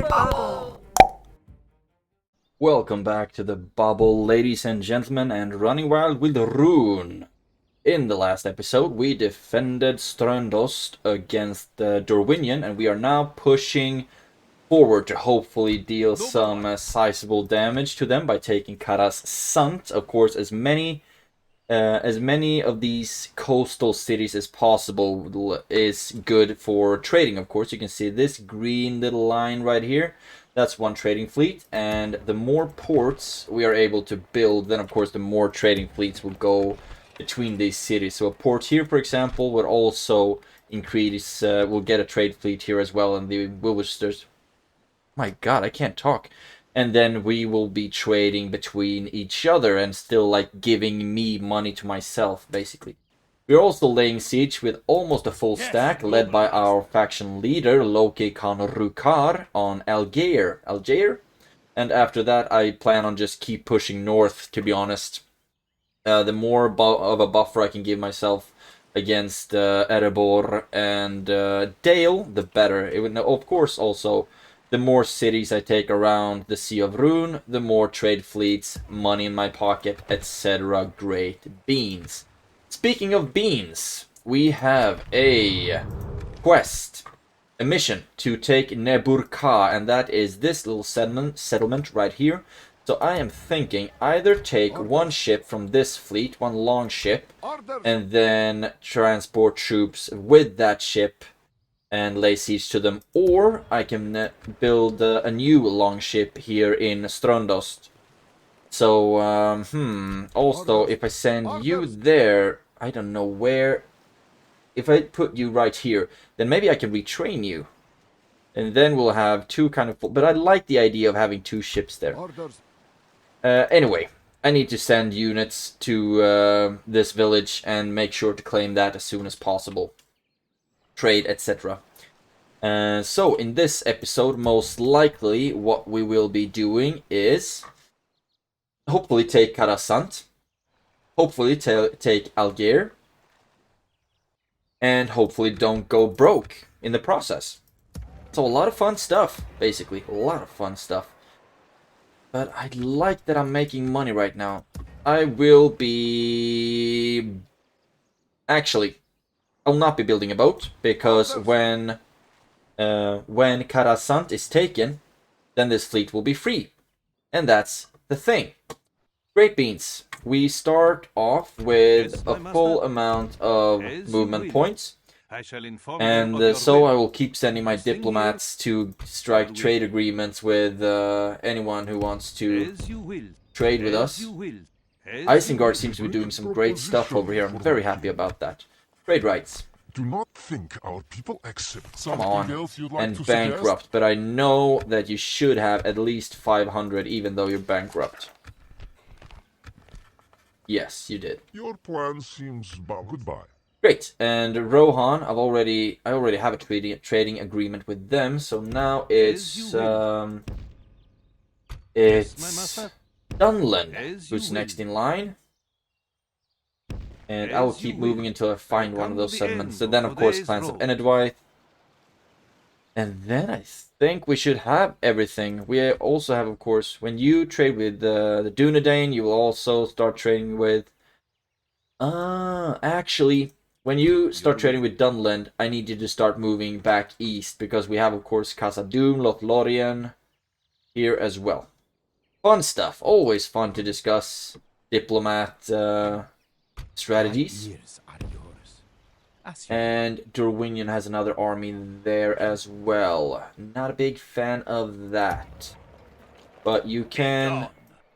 bubble. Welcome back to the bubble, ladies and gentlemen, and running wild with Rhûn. In the last episode, we defended Ströndost against the Dorwinion, and we are now pushing forward to hopefully deal some sizable damage to them by taking Kara's Sant. Of course, as many of these coastal cities as possible is good for trading. Of course, you can see this green little line right here. That's one trading fleet, and the more ports we are able to build, then of course the more trading fleets will go between these cities. So a port here, for example, would also increase, we'll get a trade fleet here as well, and the Wilwisters. My god, I can't talk. And then we will be trading between each other and still like giving me money to myself, basically. We're also laying siege with almost a full stack, led by our faction leader, Loki Khan Rukar, on Algier. And after that, I plan on just keep pushing north, to be honest. The more of a buffer I can give myself against Erebor and Dale, the better. It would, of course, also, the more cities I take around the Sea of Rhûn, the more trade fleets, money in my pocket, etc. Great beans. Speaking of beans, we have a quest, a mission to take Neburka, and that is this little settlement right here. So I am thinking either take one ship from this fleet, one long ship, and then transport troops with that ship and lay siege to them, or I can build a new long ship here in Ströndost. So, also, if I send you there, I don't know where, if I put you right here, then maybe I can retrain you. And then we'll have two kind of, but I like the idea of having two ships there. Anyway, I need to send units to this village and make sure to claim that as soon as possible. Trade, etc. So, in this episode, most likely, what we will be doing is hopefully take Karasant, hopefully take Algier, and hopefully don't go broke in the process. So a lot of fun stuff, basically, a lot of fun stuff. But I like that I'm making money right now. I will be... Actually, I'll not be building a boat, because when Karasant is taken, then this fleet will be free. And that's the thing. Great beans. We start off with a full amount of movement points. And so I will keep sending my diplomats to strike trade agreements with anyone who wants to trade with us. Isengard seems to be doing some great stuff over here. I'm very happy about that. Trade rights. Do not think our people accept Come something on. else you'd like And to bankrupt. But I know that you should have at least 500 even though you're bankrupt. Yes, you did. Your plan seems about goodbye. Great, and Rohan, I already have a trading agreement with them, so now it's Dunland who's next in line, and I will keep moving until I find one of those settlements. And then, of course, Clans of Enedwyth, and then I think we should have everything. We also have, of course, when you trade with the Dunedain, you will also start trading with. Actually. When you start trading with Dunland, I need you to start moving back east, because we have, of course, Khazad-dûm, Lothlorien here as well. Fun stuff. Always fun to discuss diplomat strategies. And Dorwinion has another army there as well. Not a big fan of that. But you can,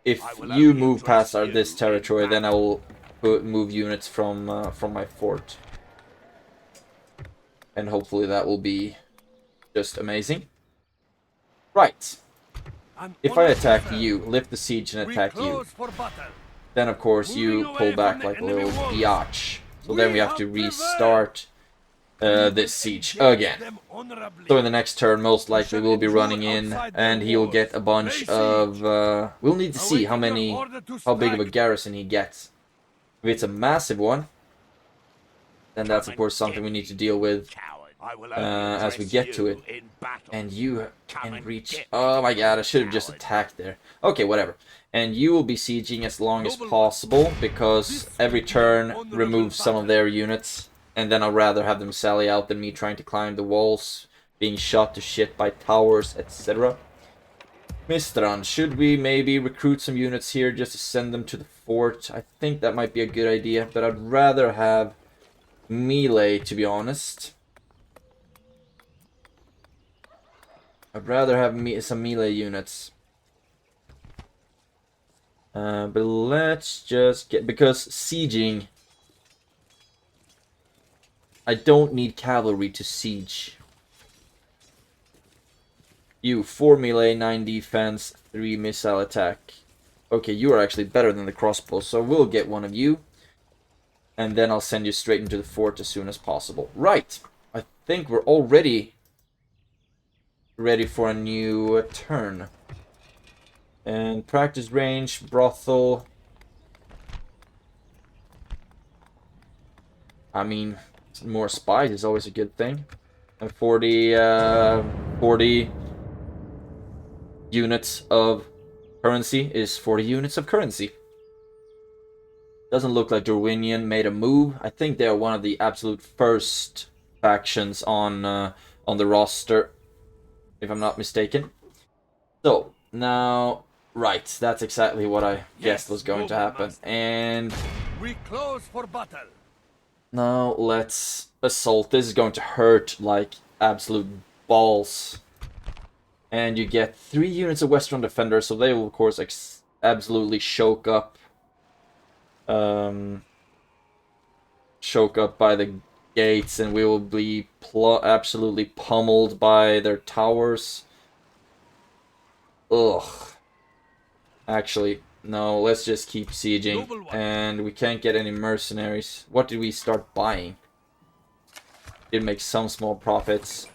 if you move past this territory, then I will move units from my fort, and hopefully that will be just amazing. Right, if I attack you, lift the siege and attack you, then of course you pull back like a little biatch. So then we have to restart this siege again. So in the next turn, most likely we'll be running in, and he'll get a bunch of. We'll need to see how big of a garrison he gets. If it's a massive one, then that's of course something we need to deal with. as we get to it. And you can reach... Oh my god, I should have just attacked there. Okay, whatever. And you will be sieging as long as possible, because every turn removes some of their units. And then I'd rather have them sally out than me trying to climb the walls, being shot to shit by towers, etc. Mistran, should we maybe recruit some units here just to send them to the fort? I think that might be a good idea, but I'd rather have melee, to be honest. I'd rather have some melee units. But let's just get... Because sieging... I don't need cavalry to siege. You, 4 melee, 9 defense, 3 missile attack. Okay, you are actually better than the crossbow, so we'll get one of you. And then I'll send you straight into the fort as soon as possible. Right, I think we're already ready for a new turn. And practice range, brothel. I mean, more spies is always a good thing. And 40 units of currency is 40 units of currency. Doesn't look like Dorwinion made a move. I think they're one of the absolute first factions on the roster, if I'm not mistaken. So, now, right, that's exactly what I guessed was going to happen. And we close for battle. Now let's assault. This is going to hurt like absolute balls. And you get 3 units of Western Defenders, so they will of course absolutely choke up by the gates, and we will be absolutely pummeled by their towers. Ugh. Actually, no, let's just keep sieging. And we can't get any mercenaries. What did we start buying? Did make some small profits.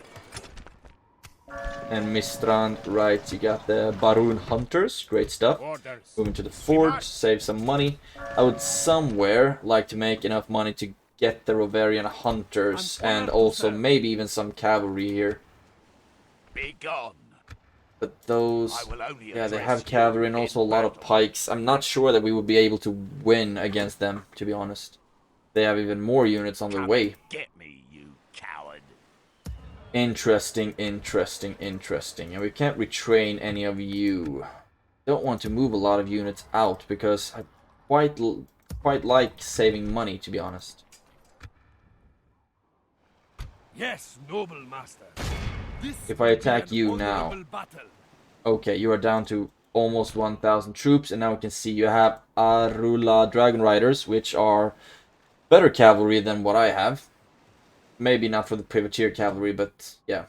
And Mistrand, right, you got the Baroon Hunters, great stuff. Moving to the fort, save some money. I would somewhere like to make enough money to get the Roverian Hunters, and also maybe even some cavalry here. Be gone. But those, yeah, they have cavalry and also a lot of pikes. I'm not sure that we would be able to win against them, to be honest. They have even more units on their way. Get me, you coward. Interesting, interesting, interesting. And we can't retrain any of you. Don't want to move a lot of units out because I quite like saving money, to be honest. Yes, noble master. If I attack you now, okay, you are down to almost 1,000 troops, and now we can see you have ARULAD Dragon Riders, which are better cavalry than what I have. Maybe not for the privateer cavalry, but yeah.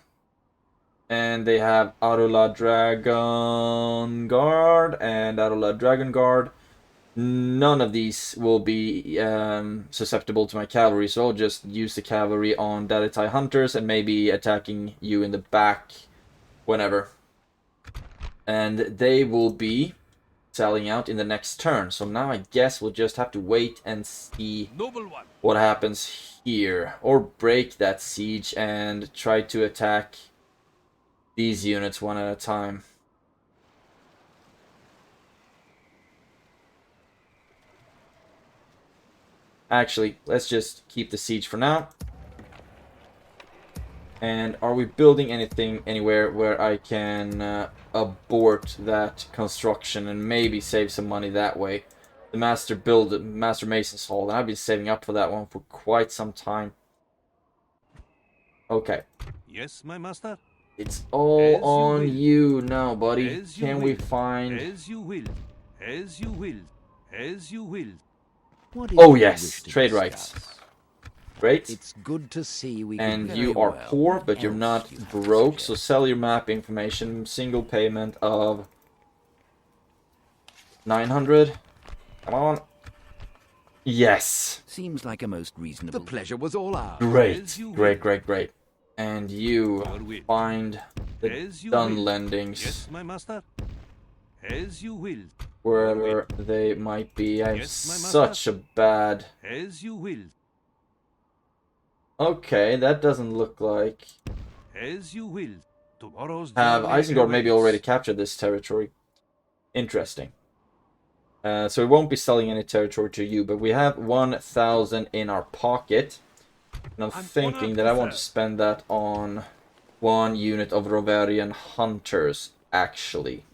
And they have ARULAD Dragon Guard and ARULAD Dragon Guard. None of these will be susceptible to my cavalry, so I'll just use the cavalry on Daditai Hunters and maybe attacking you in the back whenever. And they will be sallying out in the next turn. So now I guess we'll just have to wait and see what happens here. Or break that siege and try to attack these units one at a time. Actually, let's just keep the siege for now. And are we building anything anywhere where I can abort that construction and maybe save some money that way? The Master Mason's Hall, and I've been saving up for that one for quite some time. Okay. Yes, my master. It's all on you now, buddy. Can we find... As you will. As you will. As you will. Oh yes, trade rights. Great. It's good to see we and you are poor, but you're not broke, so sell your map information. Single payment of 900. Come on. Yes. Seems like a most reasonable. The pleasure was all ours. Great, great, great, great. And you find the Dunlendings. Yes, my master. As you will. Wherever they might be. I have such a bad... As you will. Okay, that doesn't look like... As you will. Tomorrow's Have journey Isengard maybe awaits. already captured this territory? Interesting. So we won't be selling any territory to you, but we have 1,000 in our pocket. And I'm thinking that I want to spend that on one unit of Rovarian hunters, actually.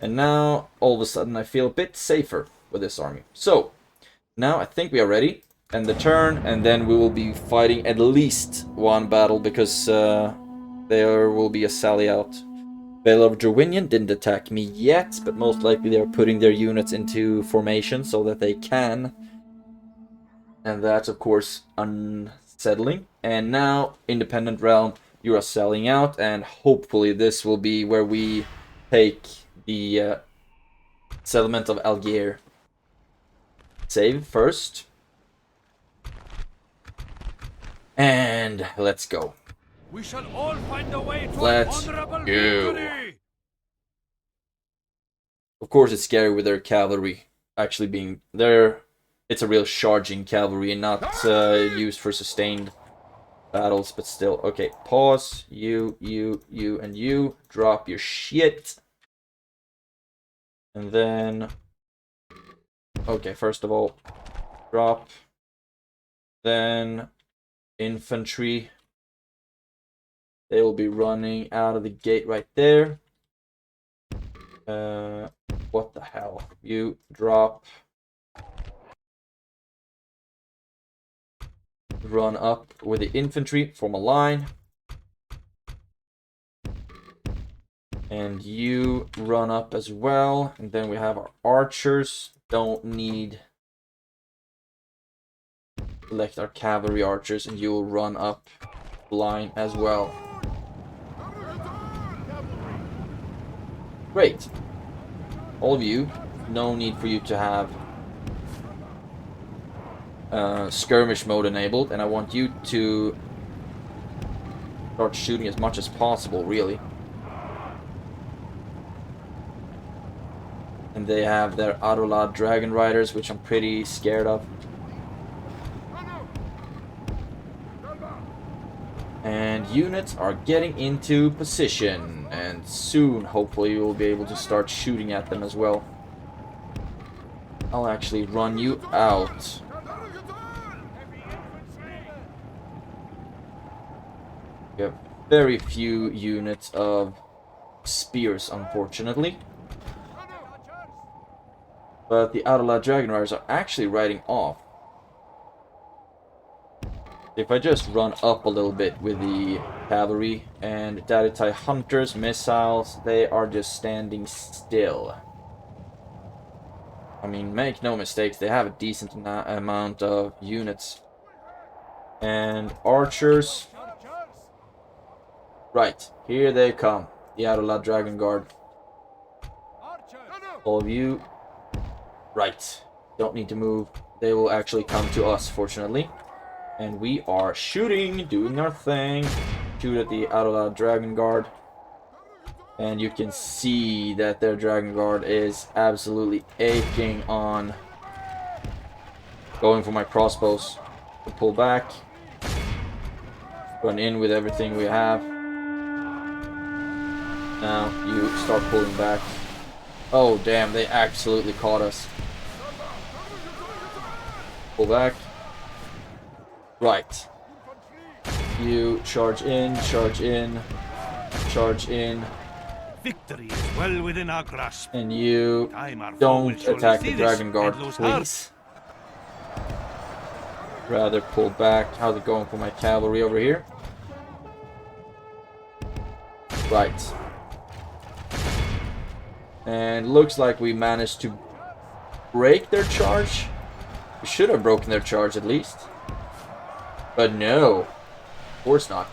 And now, all of a sudden, I feel a bit safer with this army. So, now I think we are ready. End the turn, and then we will be fighting at least one battle, because there will be a sally out. Vale of Dorwinion didn't attack me yet, but most likely they are putting their units into formation so that they can. And that's, of course, unsettling. And now, Independent Realm, you are selling out, and hopefully this will be where we take the settlement of Algier. Save first. And let's go. We shall all find a way to Let's honorable go. victory. Of course, it's scary with their cavalry actually being there. It's a real charging cavalry and not used for sustained battles, but still. Okay, pause. You, and you. Drop your shit. And then... Okay, first of all, drop. Then, infantry. They will be running out of the gate right there. What the hell? You drop. Run up with the infantry, form a line. And you run up as well. And then we have our archers. Don't need... Select our cavalry archers, and you will run up line as well. Great. All of you, no need for you to have skirmish mode enabled, and I want you to start shooting as much as possible, really. And they have their ARULAD dragon riders, which I'm pretty scared of. And units are getting into position, and soon, hopefully, we'll be able to start shooting at them as well. I'll actually run you out. We have very few units of spears, unfortunately. But the ARULAD Dragon Riders are actually riding off. If I just run up a little bit with the cavalry and Daditai Hunters, missiles, they are just standing still. I mean, make no mistakes, they have a decent amount of units. And archers. Right, here they come. The ARULAD Dragon Guard. All of you. Right, don't need to move. They will actually come to us, fortunately. And we are shooting, doing our thing. Shoot at the ARULAD Dragon Guard. And you can see that their Dragon Guard is absolutely aching on going for my crossbows. To pull back. Run in with everything we have. Now you start pulling back. Oh damn, they absolutely caught us. Pull back. Right. You charge in, charge in, charge in. Victory is well within our grasp. And you Time our foe will don't surely attack see the this Dragon Guard, and lose heart. please. Rather pull back. How's it going for my cavalry over here? Right. And looks like we managed to break their charge. We should have broken their charge at least. But no. Of course not.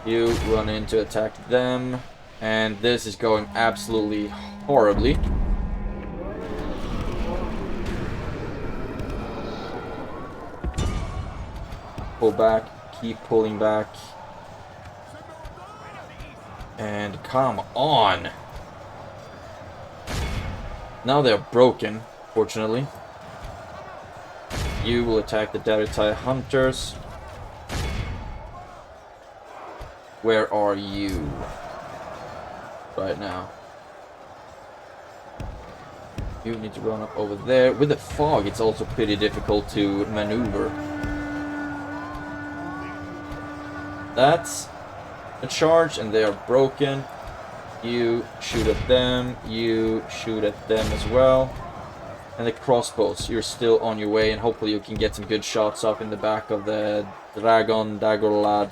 You run in to attack them. And this is going absolutely horribly. Pull back. Keep pulling back. And come on. Now they're broken, fortunately. You will attack the Daritai hunters. Where are you right now? You need to run up over there. With the fog, it's also pretty difficult to maneuver. That's a charge, and they are broken. You shoot at them. You shoot at them as well. And the crossbows, you're still on your way, and hopefully you can get some good shots up in the back of the dragon ARULAD.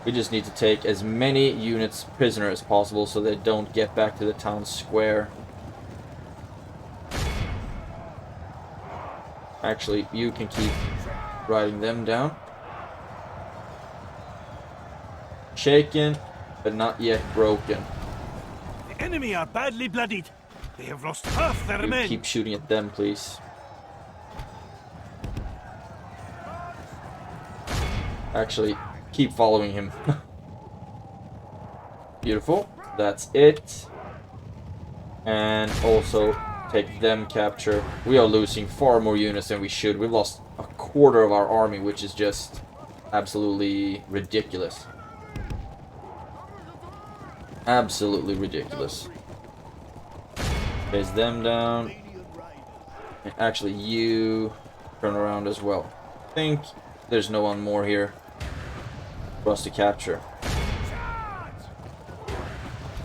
We just need to take as many units prisoner as possible so they don't get back to the town square. Actually, you can keep riding them down. Shaken, but not yet broken. The enemy are badly bloodied. They have lost half their You men. keep shooting at them, please. Actually, keep following him. Beautiful. That's it. And also take them capture. We are losing far more units than we should. We've lost a quarter of our army, which is just absolutely ridiculous. Absolutely ridiculous. Chase them down. And actually, you turn around as well. I think there's no one more here for us to capture.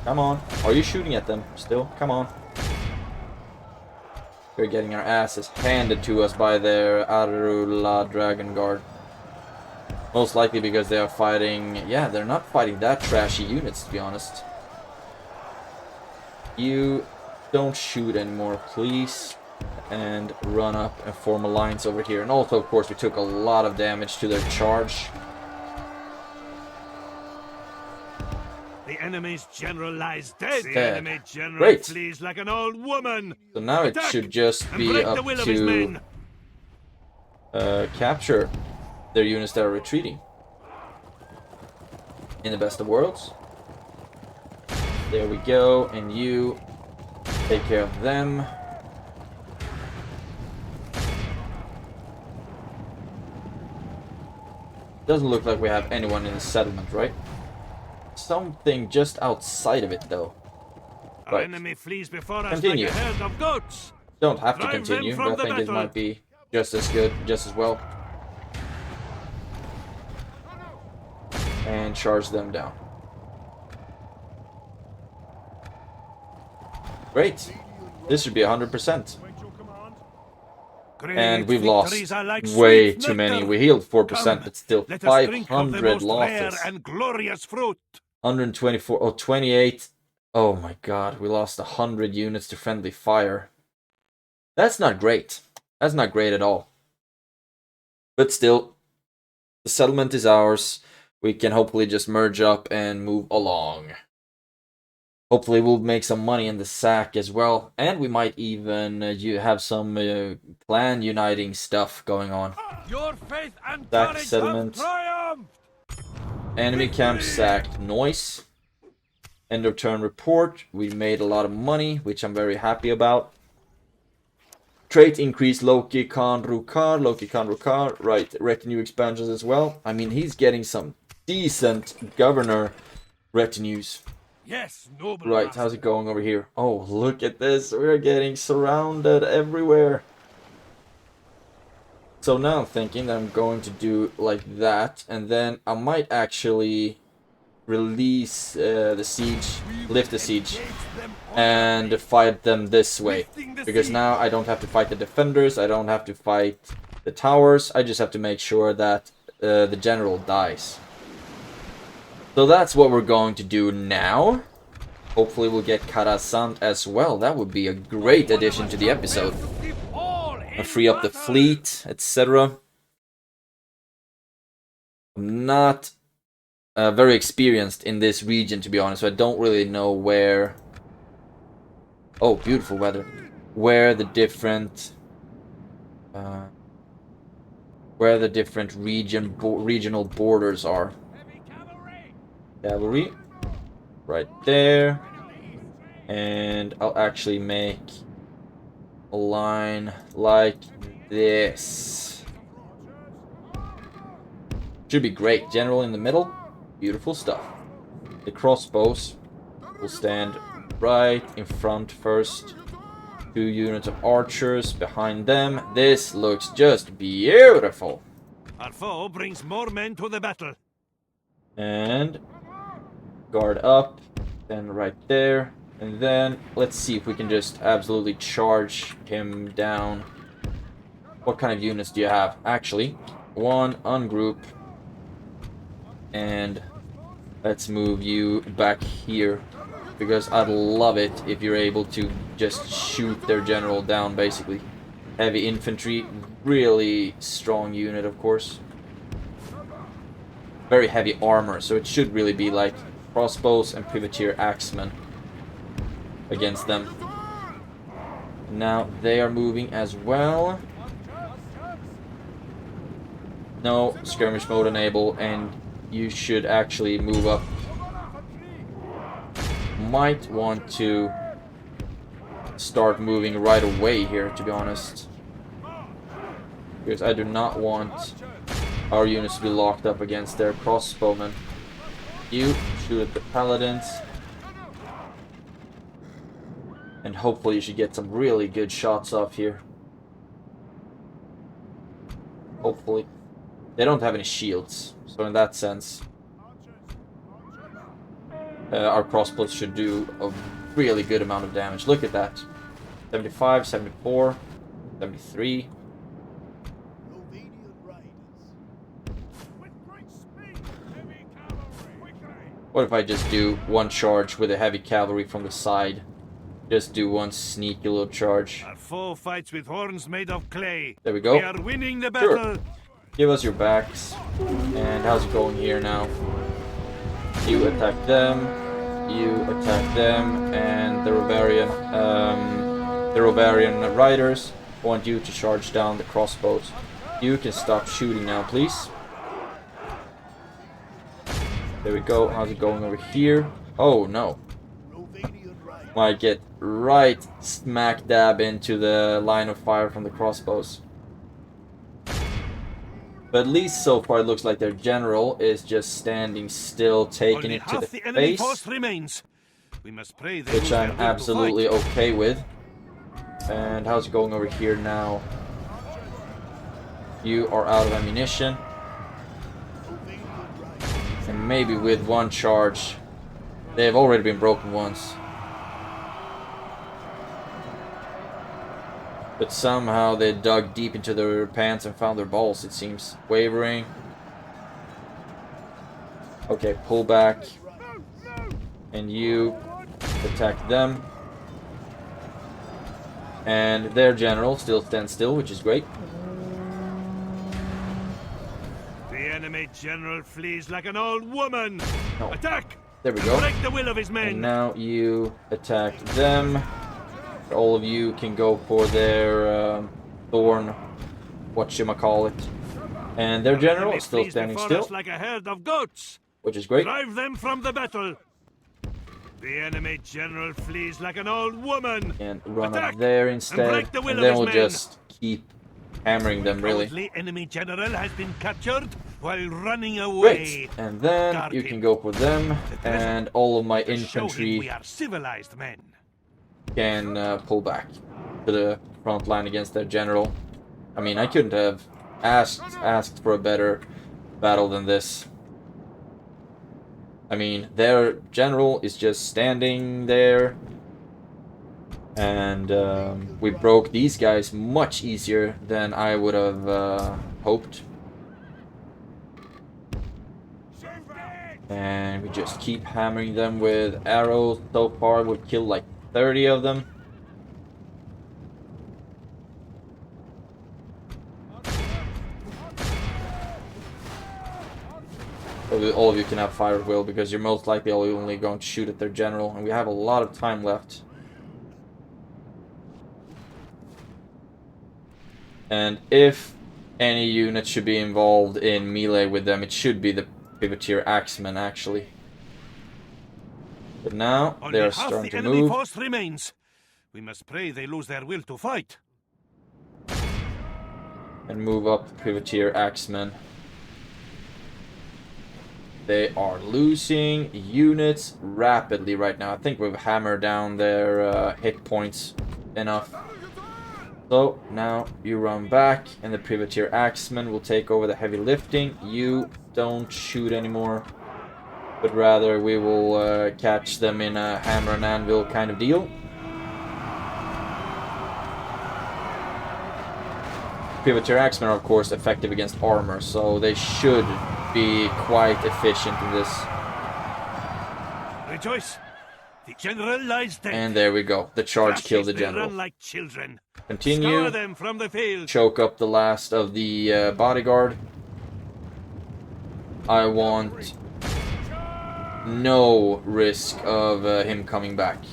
Come on. Are you shooting at them still? Come on. We're getting our asses handed to us by their ARULAD Dragon Guard. Most likely because they are fighting... Yeah, they're not fighting that trashy units, to be honest. You don't shoot anymore, please. And run up and form a lines over here. And also, of course, we took a lot of damage to their charge. The enemy's general lies dead. The Dead. enemy general Great. flees like an old woman. So now it Attack should just and be break up the will of his to men. capture their units that are retreating. In the best of worlds. There we go, and you take care of them. Doesn't look like we have anyone in the settlement, right? Something just outside of it, though. Our Right. enemy flees before us Continue. like a herd of goats. Don't have to Drive them continue, from but I the think it battle. might be just as good, just as well. And charge them down. Great. This should be 100%. Great And we've lost victories are like way sweet too many. nectar. We healed 4%, Come, but still let us drink of the 500 most rare losses. and glorious fruit. 124, oh, 28. Oh my god, we lost 100 units to friendly fire. That's not great. That's not great at all. But still, the settlement is ours. We can hopefully just merge up and move along. Hopefully we'll make some money in the sack as well. And we might even have some clan uniting stuff going on. Your faith and DAC courage settlement. have triumphed. Enemy camp sacked. Noise. End of turn report. We made a lot of money, which I'm very happy about. Trait increase Loki Khan Rukar. Loki Khan Rukar. Right. Retinue expansions as well. I mean, he's getting some decent governor retinues. Yes, noble. Right, master. how's it going over here? Oh, look at this. We're getting surrounded everywhere. So now I'm thinking that I'm going to do like that. And then I might actually release the siege, lift the siege, and fight them this way. Because now I don't have to fight the defenders. I don't have to fight the towers. I just have to make sure that the general dies. So that's what we're going to do now. Hopefully we'll get Karasant as well. That would be a great addition to the episode. And free up the fleet, etc. I'm not very experienced in this region, to be honest. So I don't really know where... Oh, beautiful weather. Where the different... regional borders are. Cavalry. Right there. And I'll actually make a line like this. Should be great. General in the middle. Beautiful stuff. The crossbows will stand right in front first. 2 units of archers behind them. This looks just beautiful. Our foe brings more men to the battle. And guard up. Then right there. And then let's see if we can just absolutely charge him down. What kind of units do you have? Actually, one ungroup. And let's move you back here. Because I'd love it if you're able to just shoot their general down, basically. Heavy infantry, really strong unit, of course. Very heavy armor, so it should really be like crossbows and privateer axemen against them. Now they are moving as well. No skirmish mode enable, and you should actually move up. Might want to start moving right away here, to be honest, because I do not want our units to be locked up against their crossbowmen. You shoot at the paladins, and hopefully you should get some really good shots off here. Hopefully. They don't have any shields, so in that sense our crossbows should do a really good amount of damage. Look at that. 75, 74, 73. What if I just do one charge with a heavy cavalry from the side? Just do one sneaky little charge. Our foe fights with horns made of clay. There we go. We are winning the battle. Sure. Give us your backs. And how's it going here now? You attack them. You attack them. And the Rovarian riders want you to charge down the crossbows. You can stop shooting now, please. There we go. How's it going over here? Oh no. Might get right smack dab into the line of fire from the crossbows. But at least so far it looks like their general is just standing still, taking it to the face. Remains. We must pray Which I'm absolutely okay with. And how's it going over here now? You are out of ammunition. And maybe with one charge. They have already been broken once. But somehow they dug deep into their pants and found their balls, it seems. Wavering. Okay, pull back. And you attack them. And their general still stands still, which is great. The enemy general flees like an old woman. No. Attack! There we go. Break the will of his men. And now you attack them. All of you can go for their thorn, whatchamacallit. And their general is still standing still, like a herd of goats. which is great. Drive them from the battle. The enemy general flees like an old woman. And run Attack! up there instead, break the will and of then his we'll men. just keep hammering them, really. Cowardly enemy general has been captured while running away. Great. And then Guard you him. can go for them, and all of my Show him infantry we are civilized men. can pull back to the front line against their general. I mean, I couldn't have asked for a better battle than this. I mean, their general is just standing there, and we broke these guys much easier than I would have hoped. And we just keep hammering them with arrows. So far, we've killed like 30 of them. All of you can have fire at will, because you're most likely only going to shoot at their general, and we have a lot of time left. And if any unit should be involved in melee with them, it should be the privateer axemen, actually. But now Only they are half starting the to enemy move. force remains. We must pray they lose their will to fight. And move up the privateer axemen. They are losing units rapidly right now. I think we've hammered down their hit points enough. So now you run back, and the privateer axemen will take over the heavy lifting. You don't shoot anymore, but rather we will catch them in a hammer and anvil kind of deal. Privateer axemen are of course effective against armor, so they should be quite efficient in this. Rejoice! The general lies dead. And there we go. The charge killed the They general. run like children. Continue. Scour them from the field. Choke up the last of the bodyguard. I want no risk of him coming back.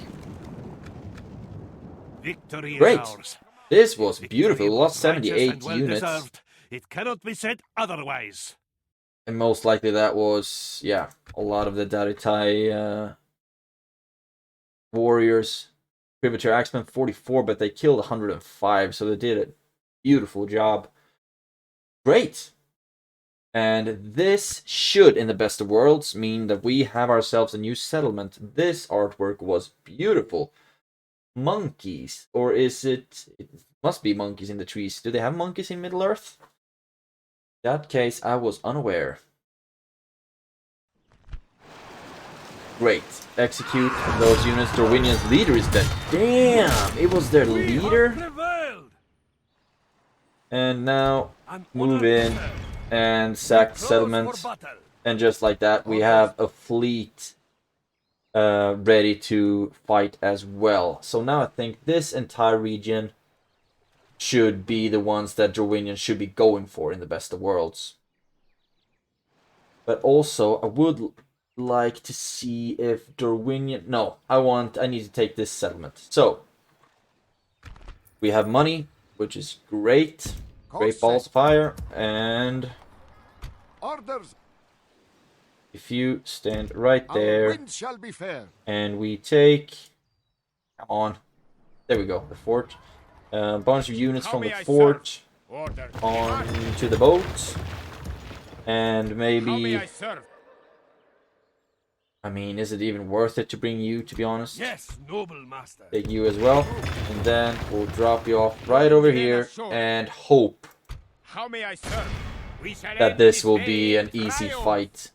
Victory Great. is ours. This was beautiful. We Victory lost was righteous 78 and well units. deserved. It cannot be said otherwise. And most likely that was, yeah, a lot of the Daritai warriors. Privateer axemen 44, but they killed 105, so they did a beautiful job. Great! And this should, in the best of worlds, mean that we have ourselves a new settlement. This artwork was beautiful. Monkeys, or is it... It must be monkeys in the trees. Do they have monkeys in Middle-earth? In that case, I was unaware. Great. Execute those units. Dorwinian's leader is dead. Damn! It was their leader? And now, move in and sack the settlement. And just like that, we have a fleet ready to fight as well. So now I think this entire region should be the ones that Dorwinian should be going for in the best of worlds. But also, I would like to see if Dorwinian... No, I need to take this settlement. So, we have money, which is great. Great balls of fire. And Orders. if you stand right Our there, wind shall be fair. and we take... Come on. There we go, the fort. A bunch of units from the fort onto the boat. And maybe... I mean, is it even worth it to bring you, to be honest? Yes, noble master. Take you as well. And then we'll drop you off right over here and hope that this will be an easy fight.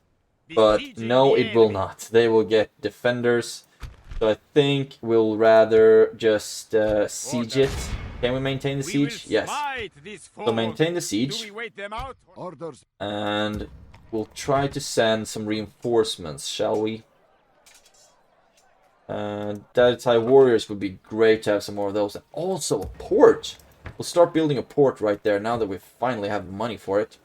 But no, it will not. They will get defenders. So I think we'll rather just siege it. Can we maintain the siege? Yes. So maintain the siege. Orders. And we'll try to send some reinforcements, shall we? Daritai warriors would be great to have some more of those. And also a port! We'll start building a port right there now that we finally have the money for it.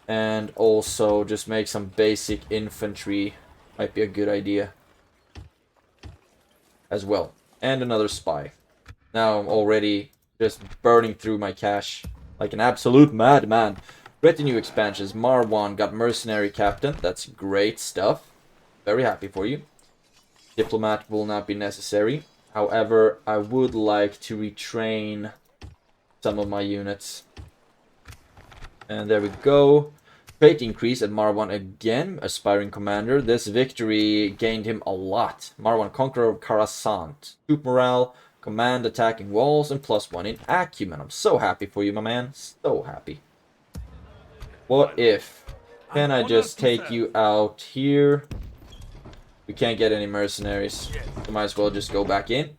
And also just make some basic infantry. Might be a good idea. As well. And another spy. Now I'm already just burning through my cash like an absolute madman. Retinue expansions. Marwan got mercenary captain. That's great stuff. Very happy for you. Diplomat will not be necessary. However, I would like to retrain some of my units. And there we go. Trait increase at Marwan again. Aspiring commander. This victory gained him a lot. Marwan, conqueror of Coruscant. Troop morale. Command attacking walls. And +1 in acumen. I'm so happy for you, my man. So happy. What if? Can I just take you out here? We can't get any mercenaries. So might as well just go back in.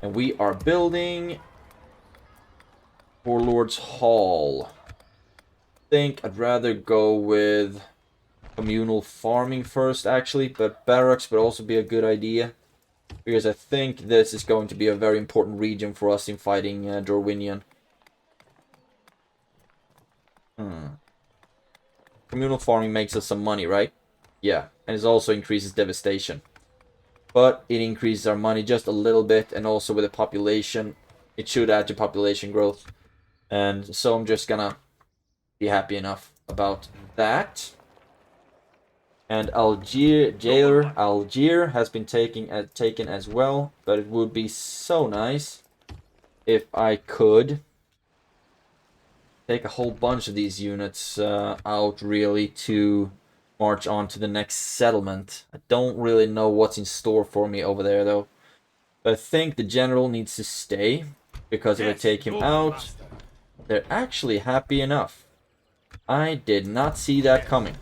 And we are building Warlord's Hall. I think I'd rather go with communal farming first, actually. But barracks would also be a good idea. Because I think this is going to be a very important region for us in fighting Dorwinian. Communal farming makes us some money, right? Yeah, and it also increases devastation. But it increases our money just a little bit, and also with the population, it should add to population growth. And so I'm just gonna be happy enough about that. And Algier has been taken as well, but it would be so nice if I could take a whole bunch of these units out really to march on to the next settlement. I don't really know what's in store for me over there though. But I think the general needs to stay, because if I take him out, they're actually happy enough. I did not see that coming.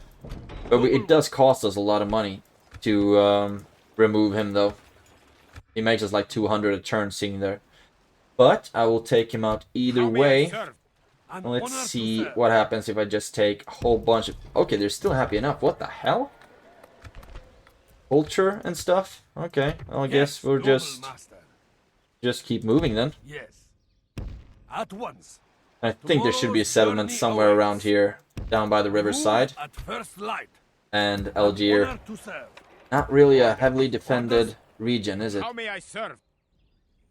But it does cost us a lot of money to remove him though. He makes us like 200 a turn seeing there. But I will take him out either way. Let's see what happens if I just take a whole bunch of... Okay, they're still happy Enough. What the hell? Culture and stuff? Okay, well, I guess we'll just keep moving then. Yes. At once. I think there should be a settlement somewhere around here, down by the riverside. At first light. And Algier. Not really a heavily defended region, is it? How may I serve?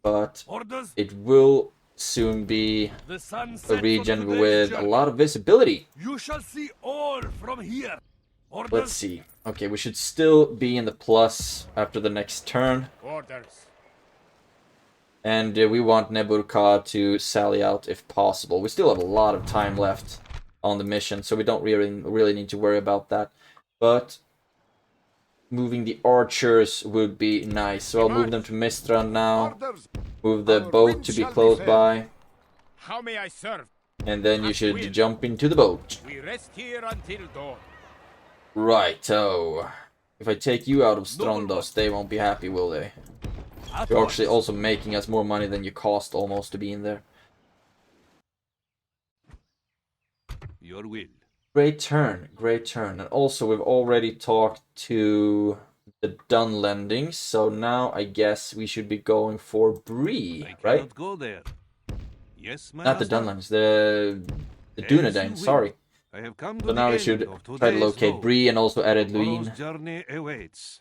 But Orders? it will soon be The sun a sets region on today's with a journey. lot of visibility. You shall see all from here. Orders? Let's see. Okay, we should still be in the plus after the next turn. Orders. And we want Neburka to sally out if possible. We still have a lot of time left on the mission, so we don't really need to worry about that. But moving the archers would be nice. So I'll move them to Mistran now. Orders. Move the Our boat wind to be shall be close fair. by. How may I serve? And then you should jump into the boat. We rest here until dawn. Righto. If I take you out of Strondos, they won't be happy, will they? At You're once. actually also making us more money than you cost almost to be in there. Your will. Great turn, great turn. And also we've already talked to the Dunlendings, so now I guess we should be going for Bree, right? Go there. Yes, my Not the Dunlendings, the Dunedain, sorry. I have come So now we should try to locate Bree and also Ered Luin. Journey awaits.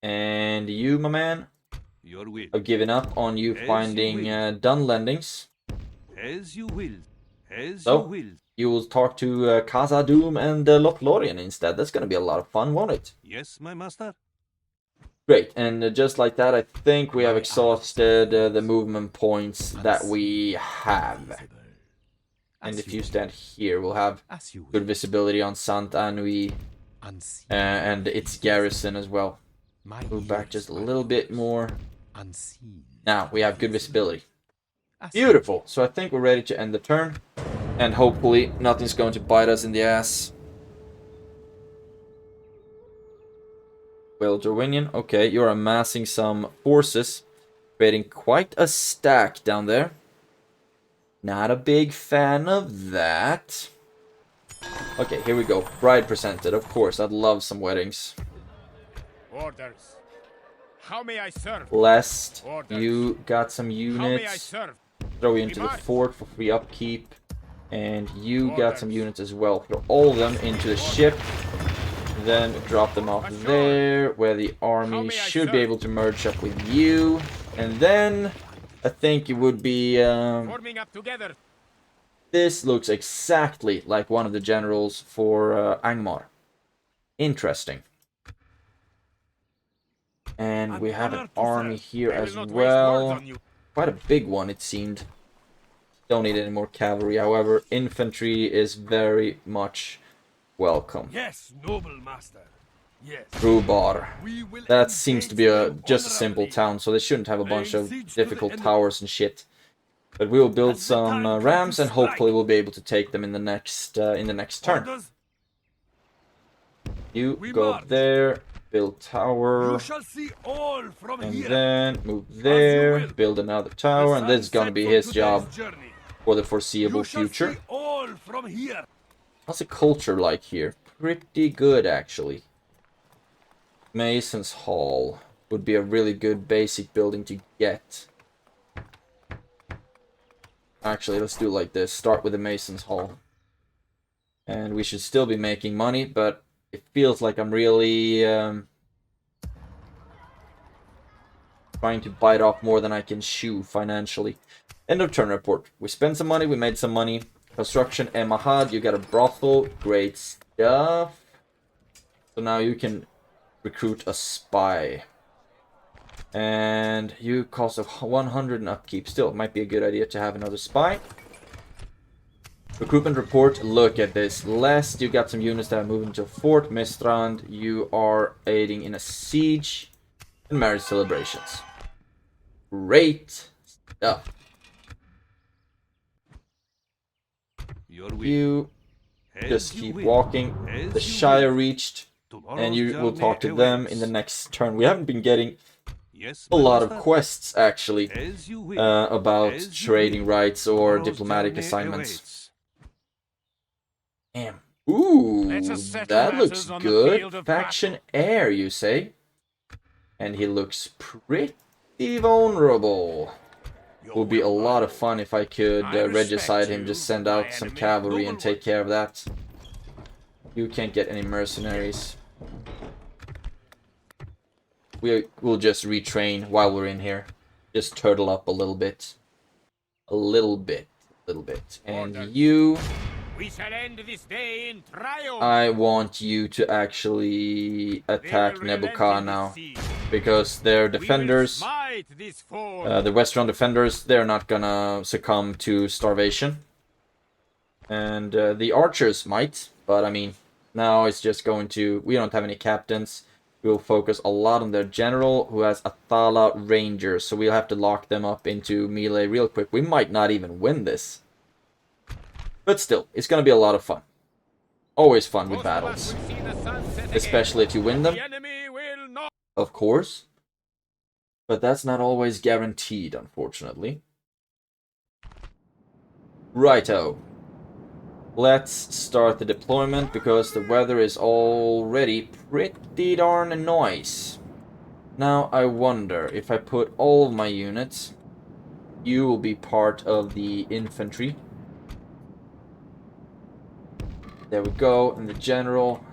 And you, my man, Your will. I've given up on you As you finding will. Dunlendings. As you will. As So? you will. You will talk to Khazad-dûm and Lothlorien instead. That's going to be a lot of fun, won't it? Yes, my master. Great, and just like that, I think we have exhausted the movement points that we have. And if you stand here, we'll have good visibility on Sant-Anui and its garrison as well. Move back just a little bit more. Now, we have good visibility. Beautiful, so I think we're ready to end the turn. And hopefully nothing's going to bite us in the ass. Well, Dorwinian, okay, you're amassing some forces. Creating quite a stack down there. Not a big fan of that. Okay, here we go. Bride presented, of course. I'd love some weddings. Orders. How may I serve? Lest Orders. you got some How may I units. serve? Throw you into the fort for free upkeep. And you got some units as well. Throw all of them into the ship. Then drop them off there, where the army should be able to merge up with you. And then I think it would be... Forming up together. this looks exactly like one of the generals for Angmar. Interesting. And we have an army here as well. Quite a big one, it seemed. Don't need any more cavalry. However, infantry is very much welcome. Yes, noble master. Yes. Rubar. We will That seems to be engage just a simple honorably. town, so they shouldn't have a bunch of Laying siege to the difficult enemy. towers and shit. But we will build As the some time comes rams, to and hopefully strike. we'll be able to take them in the next turn. Orders. You We go march. up there, build tower, You shall see all from and here. then move there, will. build another The tower, and sun this is gonna sets be on his today's job journey. for the foreseeable You shall future. see all from here. What's the culture like here? Pretty good, actually. Mason's Hall would be a really good basic building to get. Actually, let's do it like this. Start with the Mason's Hall. And we should still be making money, but it feels like I'm really trying to bite off more than I can chew financially. End of turn report. We spent some money, we made some money. Construction Emahad, you got a brothel. Great stuff. So now you can recruit a spy. And you cost 100 in upkeep. Still, it might be a good idea to have another spy. Recruitment report. Look at this. Lest you got some units that are moving to Fort Mistrand. You are aiding in a siege and marriage celebrations. Great stuff. You just keep walking. The Shire reached, and you will talk to them in the next turn. We haven't been getting a lot of quests, actually, about trading rights or diplomatic assignments. Damn. Ooh, that looks good. Faction heir, you say? And he looks pretty vulnerable. Would be a lot of fun if I could regicide him, just send out some cavalry and take care of that. You can't get any mercenaries. We'll just retrain while we're in here. Just turtle up a little bit. A little bit. And you... We shall end this day in triumph. I want you to actually attack Nebuchadnezzar now. Because their defenders, the Western defenders, they're not gonna succumb to starvation. And the archers might, but I mean, now it's just going to... We don't have any captains. We'll focus a lot on their general, who has Athala Rangers, so we'll have to lock them up into melee real quick. We might not even win this. But still, it's gonna be a lot of fun. Always fun with battles. Especially if you win them. Of course. But that's not always guaranteed, unfortunately. Righto. Let's start the deployment, because the weather is already pretty darn nice. Now, I wonder, if I put all of my units, you will be part of the infantry. There we go, and the general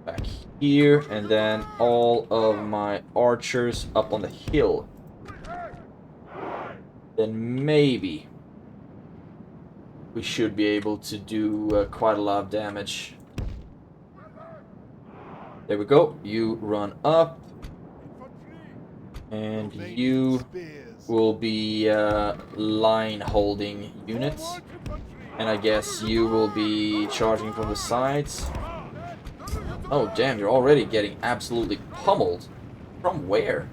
back here, and then all of my archers up on the hill. Then maybe we should be able to do quite a lot of damage. There we go. You run up, and you will be line holding units. And I guess you will be charging from the sides. Oh damn, you're already getting absolutely pummeled. From where?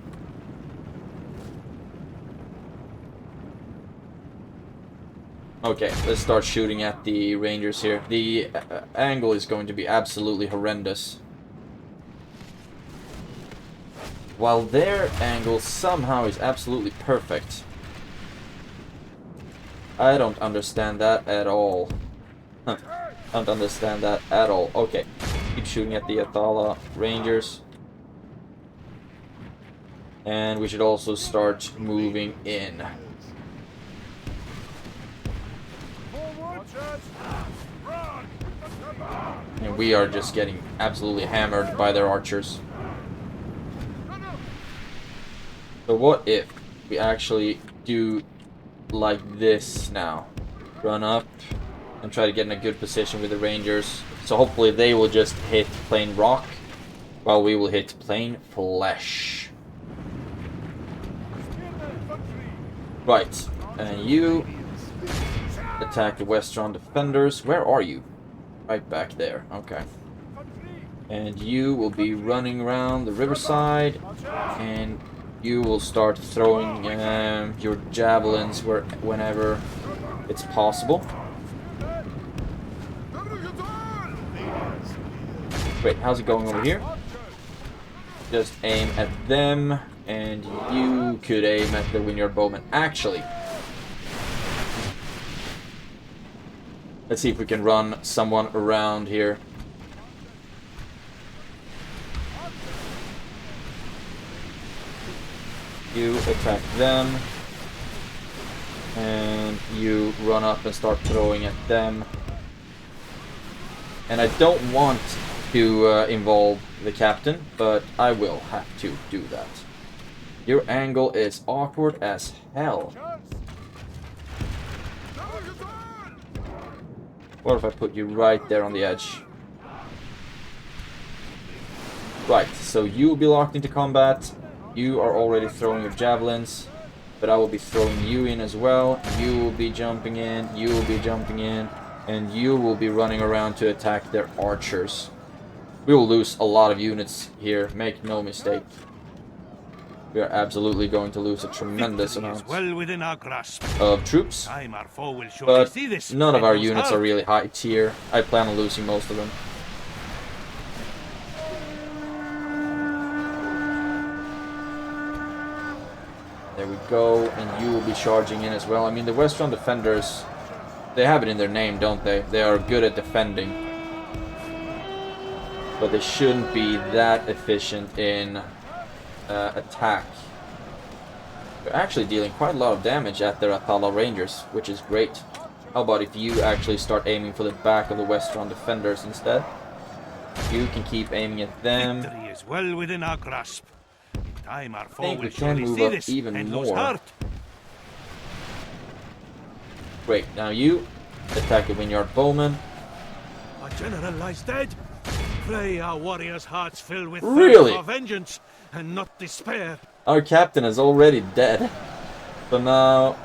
Okay, let's start shooting at the rangers here. The angle is going to be absolutely horrendous. While their angle somehow is absolutely perfect. I don't understand that at all. I don't understand that at all. Okay, keep shooting at the Athala Rangers. And we should also start moving in. And we are just getting absolutely hammered by their archers. So what if we actually do like this now? Run up and try to get in a good position with the rangers. So hopefully they will just hit plain rock while we will hit plain flesh. Right, and you attack the Westron defenders. Where are you? Right back there. Okay. And you will be running around the riverside, and you will start throwing your javelins whenever it's possible. Wait, how's it going over here? Just aim at them, and you could aim at the Wynyard Bowmen. Actually, let's see if we can run someone around here. You attack them, and you run up and start throwing at them. And I don't want to involve the captain, but I will have to do that. Your angle is awkward as hell. What if I put you right there on the edge? Right, so you will be locked into combat. You are already throwing your javelins, but I will be throwing you in as well. You will be jumping in, you will be jumping in, and you will be running around to attack their archers. We will lose a lot of units here, make no mistake. We are absolutely going to lose a tremendous amount well within our grasp. of troops, Time our foe will surely but see this. none of and our lose units heart. are really high tier. I plan on losing most of them. There we go, and you will be charging in as well. I mean, the Westron defenders, they have it in their name, don't they? They are good at defending. But they shouldn't be that efficient in attack. They're actually dealing quite a lot of damage at their Athala Rangers, which is great. How about if you actually start aiming for the back of the Westron defenders instead? You can keep aiming at them. Victory is well within our grasp. Time our foe think will we can surely move see up this even and lose more. heart. Great, now you attack the Vineyard Bowman. Our general lies dead. Pray our warriors' hearts fill with Really? thirst for vengeance and not despair. Our captain is already dead. So now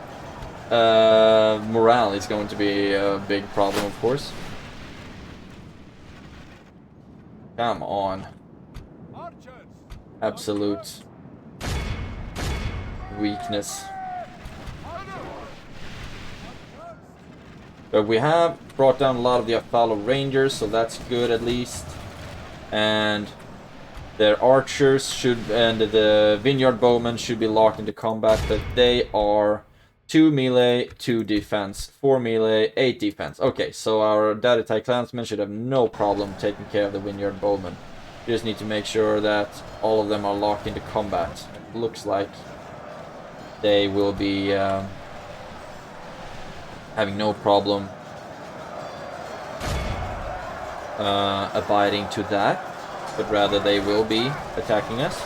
morale is going to be a big problem, of course. Come on. Absolute weakness. But we have brought down a lot of the Athala Rangers, so that's good at least. And their archers should, and the Vineyard Bowmen should be locked into combat, but they are 2 melee, 2 defense, 4 melee, 8 defense. Okay, so our Dadatai clansmen should have no problem taking care of the Vineyard Bowmen. We just need to make sure that all of them are locked into combat. It looks like they will be having no problem abiding to that, but rather they will be attacking us.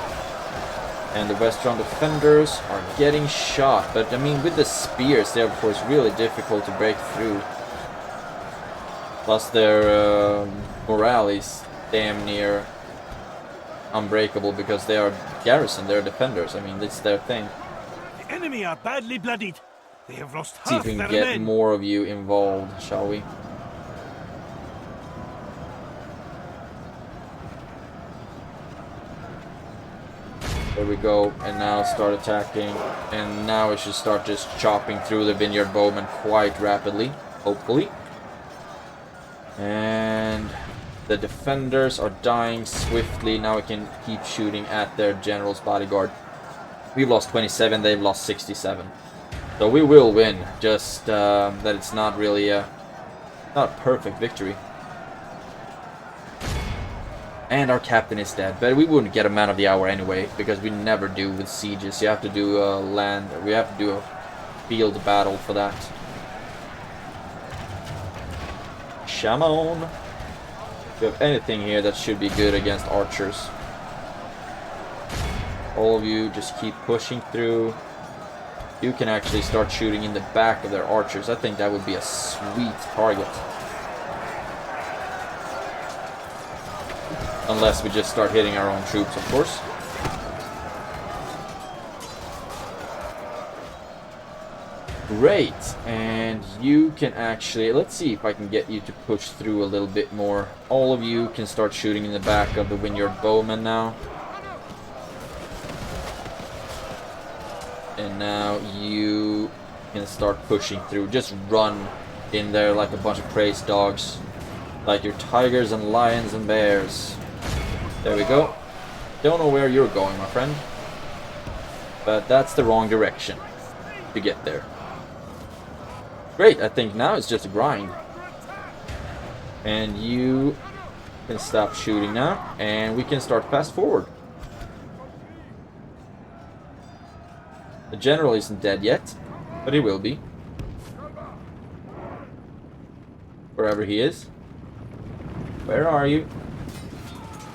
And the Westron defenders are getting shot, but I mean, with the spears, they're of course really difficult to break through. Plus their morale is damn near unbreakable because they are garrison, they're defenders. I mean, it's their thing. The enemy are badly bloodied. They have lost See if half we their can get men. more of you involved, shall we? There we go, and now start attacking, and now we should start just chopping through the Vineyard Bowmen quite rapidly, hopefully. And the defenders are dying swiftly. Now we can keep shooting at their general's bodyguard. We've lost 27, they've lost 67. So we will win, just that it's not really not a perfect victory. And our captain is dead, but we wouldn't get a man of the hour anyway, because we never do with sieges. You have to do we have to do a field battle for that. Shamon. If you have anything here that should be good against archers. All of you just keep pushing through. You can actually start shooting in the back of their archers. I think that would be a sweet target. Unless we just start hitting our own troops, of course. Great, and you can actually, let's see if I can get you to push through a little bit more. All of you can start shooting in the back of the Vineyard Bowmen now. And now you can start pushing through. Just run in there like a bunch of praise dogs. Like your tigers and lions and bears. There we go. Don't know where you're going, my friend. But that's the wrong direction to get there. Great, I think now it's just a grind. And you can stop shooting now, and we can start fast forward. The general isn't dead yet, but he will be. Wherever he is. Where are you?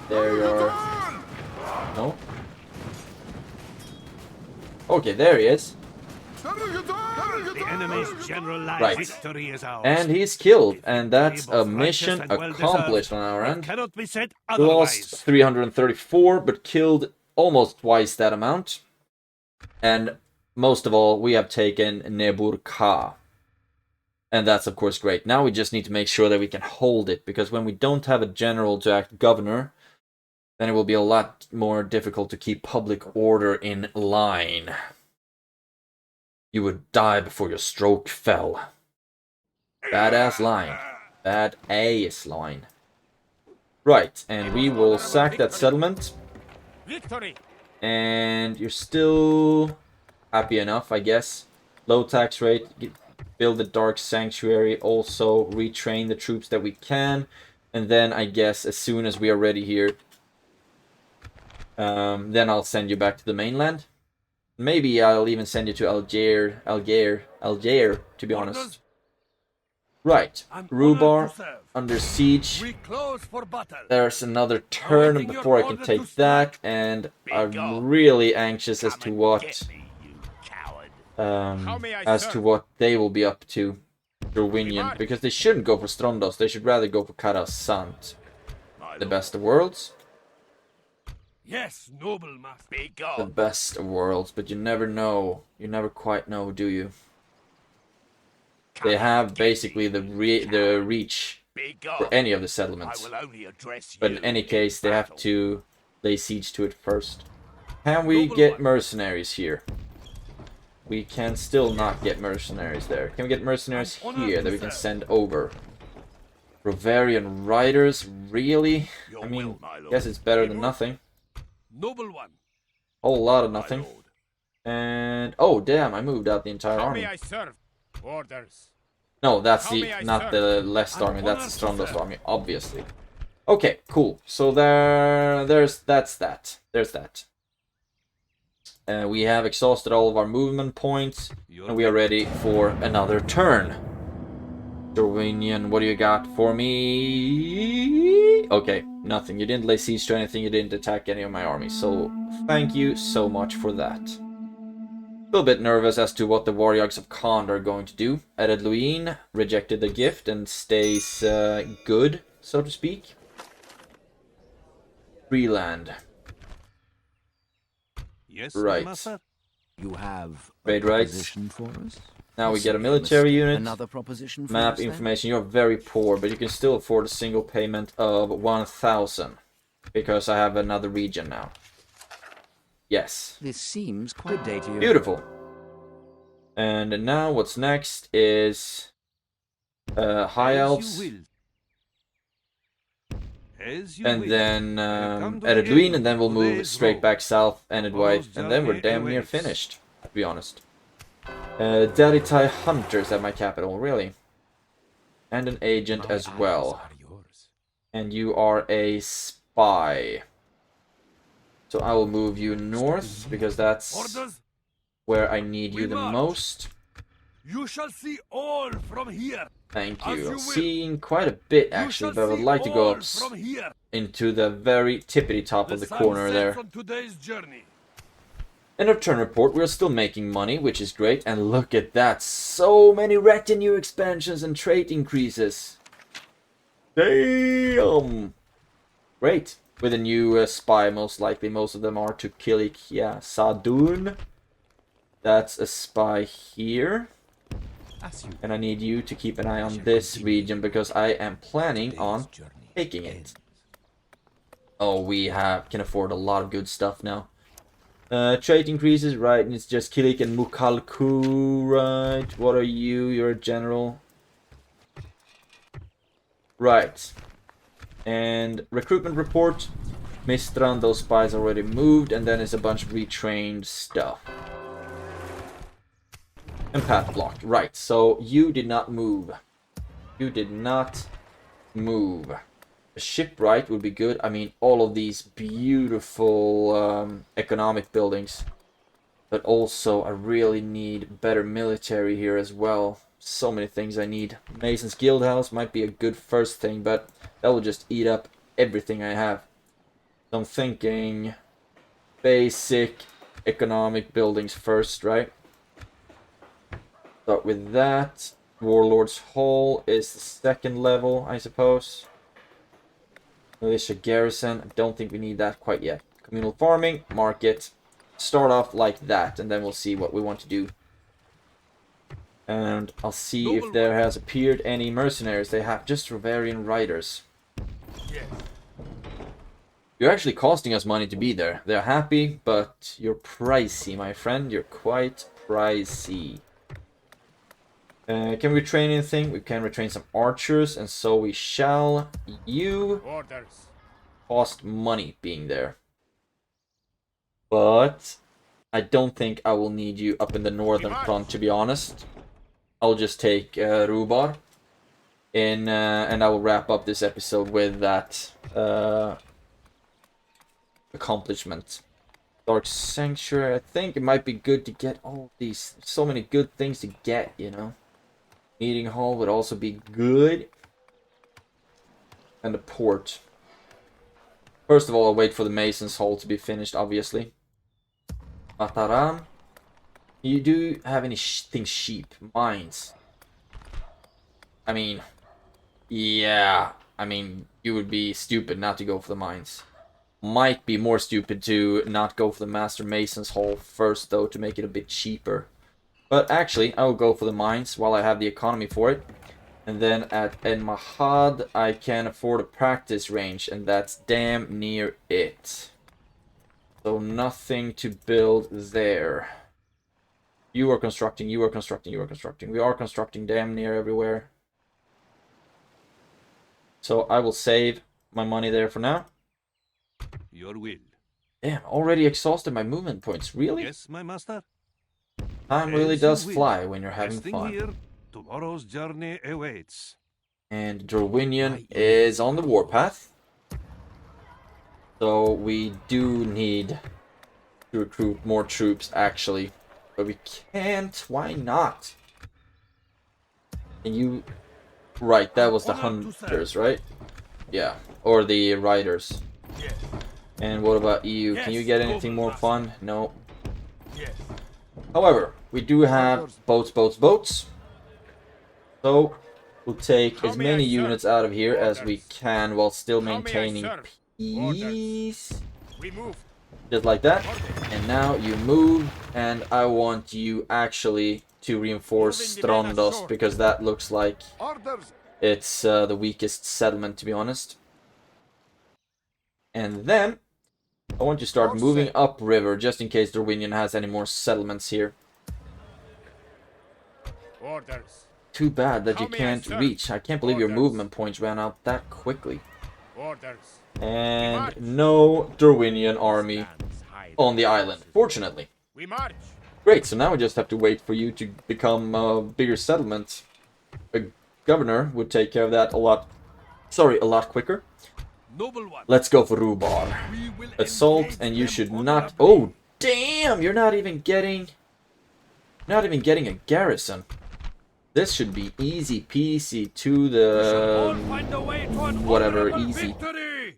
There you are. No? Okay, there he is. The enemy's general lies. Right. Victory is ours. And he's killed, and that's a Both mission righteous and well accomplished on deserved, our and end. cannot be said We lost otherwise. 334, but killed almost twice that amount. And most of all, we have taken Nebur Ka. And that's of course great. Now we just need to make sure that we can hold it, because when we don't have a general to act governor, then it will be a lot more difficult to keep public order in line. You would die before your stroke fell. Badass line. Badass line. Right, and we will sack that settlement. Victory. And you're still happy enough, I guess. Low tax rate. Build the Dark Sanctuary. Also retrain the troops that we can. And then I guess as soon as we are ready here, then I'll send you back to the mainland. Maybe I'll even send you to Algier, to be honest. Right, Rhubar under siege. We close for battle. There's another turn before I can take that, and I'm really anxious as to what they will be up to, Dorwinion, because they shouldn't go for Strondos. They should rather go for Karasant, the best of worlds. Yes, noble master. Be The gone. best of worlds, but you never know. You never quite know, do you? They have basically the reach Be for gone. any of the I settlements. will only address But you in any case, they have to lay siege to it first. Can we Noble get one. mercenaries here? We can still not get mercenaries there. Can we get mercenaries here that we can send over? Bavarian riders, really? Your I mean, will, my lord. guess it's better than nothing. Noble one. Whole lot of My nothing. lord. And oh damn, I moved out the entire army. serve? Orders. No, that's How may I not serve? the Lest I'm army, that's the honored to Strondos serve. army, obviously. Okay, cool. So there's that. There's that. We have exhausted all of our movement points, and we are ready for another turn. Dorwinion, what do you got for me? Okay, nothing. You didn't lay siege to anything, you didn't attack any of my armies, so thank you so much for that. A little bit nervous as to what the Warriors of Khand are going to do. Ered Luin rejected the gift and stays good, so to speak. Freeland. Yes, Right. master. You have a Trade rights. proposition for us? Now we get a Yes, military unit. Another proposition for Map us, then? information. You're very poor, but you can still afford a single payment of 1,000. Because I have another region now. Yes. This seems quite dated. Beautiful. And now what's next is High Elves. And then Ered Luin, and then we'll move straight back south, Ended White, and then we're damn near finished, to be honest. Daritai Hunters at my capital, really. And an agent as well. And you are a spy. So I will move you north, because that's Orders. where I need you the most. You shall see all from here. Thank As you. you I'm will. seeing quite a bit You actually, shall but I would see like to go all up from here. into the very tippity top of the sun corner sets there. on today's journey. In our turn report, we're still making money, which is great. And look at that. So many retinue expansions and trait increases. Damn. Great. With a new spy, most likely. Most of them are to Kilikia Sadun. That's a spy here. And I need you to keep an eye on this region, because I am planning on taking it. Oh, we can afford a lot of good stuff now. Trait increases, right, and it's just Kilik and Mukalku, right? What are you? You're a general. Right. And recruitment report. Mistran, those spies already moved, and then it's a bunch of retrained stuff. And path blocked, right, so you did not move. You did not move. A shipwright would be good. I mean, all of these beautiful economic buildings. But also, I really need better military here as well. So many things I need. Mason's Guildhouse might be a good first thing, but that will just eat up everything I have. So I'm thinking basic economic buildings first, right? Start with that. Warlord's Hall is the second level, I suppose. Militia Garrison, I don't think we need that quite yet. Communal Farming, Market. Start off like that, and then we'll see what we want to do. And I'll see if there has appeared any mercenaries. They have just Ravarian riders. You're actually costing us money to be there. They're happy, but you're pricey, my friend. You're quite pricey. Can we retrain anything? We can retrain some archers, and so we shall. You cost money being there. But I don't think I will need you up in the northern front, to be honest. I'll just take Rubar in, and I will wrap up this episode with that accomplishment. Dark Sanctuary, I think it might be good to get all these, so many good things to get, you know. Meeting Hall would also be good. And the port. First of all, I'll wait for the Mason's Hall to be finished, obviously. Mataram. You do have anything cheap? Mines. I mean, yeah. I mean, you would be stupid not to go for the mines. Might be more stupid to not go for the Master Mason's Hall first, though, to make it a bit cheaper. But actually, I will go for the mines while I have the economy for it. And then at En Mahad, I can afford a practice range, and that's damn near it. So nothing to build there. You are constructing, you are constructing, you are constructing. We are constructing damn near everywhere. So I will save my money there for now. Your will. Damn, already exhausted my movement points. Really? Yes, my master. Time really does fly when you're having Resting fun. here, tomorrow's journey awaits. And Dorwinion is on the warpath. So we do need to recruit more troops, actually. But we can't. Why not? And you... Right, that was the hunters, right? Yeah, or the riders. And what about you? Can you get anything more fun? No. However, we do have boats. So, we'll take as many units out of here as we can while still maintaining peace. Just like that. And now you move, and I want you actually to reinforce Strondos, because that looks like it's the weakest settlement, to be honest. And then I want you to start moving upriver, just in case Dorwinion has any more settlements here. Too bad that you can't reach. I can't believe your movement points ran out that quickly. And no Dorwinion army on the island, fortunately. Great, so now we just have to wait for you to become a bigger settlement. A governor would take care of that a lot quicker. Let's go for Rubar. Assault, and you should not... Oh, damn! You're not even getting a garrison. This should be easy peasy to the... whatever, easy.